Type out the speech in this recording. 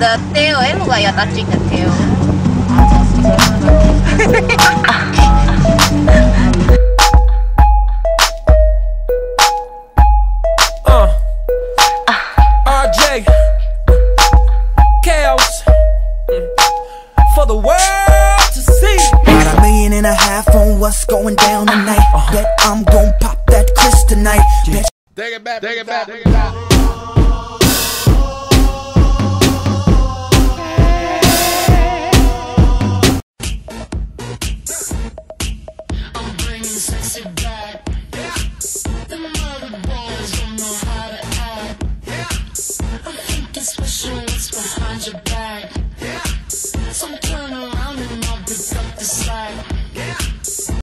da Theo ấy, một gọi là ta trinh là Theo. RJ Chaos for the world to see. Got $1.5 million on what's going down tonight. Bet I'm gon' pop that Chris tonight. Take it back, take it back, take it back.